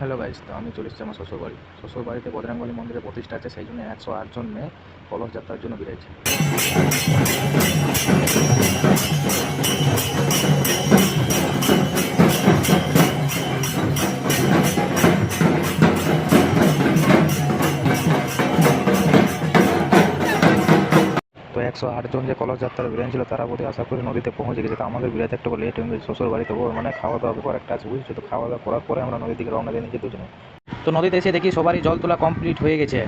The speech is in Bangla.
হ্যালো গাইস, তো আমি চলে এসেছি আমার শ্বশুরবাড়ি। শ্বশুরবাড়িতে বজরংবলী মন্দিরের প্রতিষ্ঠা আছে, সেই জন্য 108 জন মেয়ে কলস যাত্রার জন্য বেরিয়েছে। তো 108 জন যে কলস যাত্রার বেরিয়েছিল তারা বোধহয় আশা করি নদীতে পৌঁছে গেছে। তো আমাদের বিরাট একটা লেট হয়ে গেছে শ্বশুরবাড়িতে, মানে খাওয়া দাওয়া ব্যাপার একটা আছে বুঝছো। তো খাওয়া দাওয়া করার পরে আমরা নদীর দিকে রওনা দিয়ে নিজে দুজনে। তো নদীতে এসে দেখি সবারই জল তোলা কমপ্লিট হয়ে গেছে।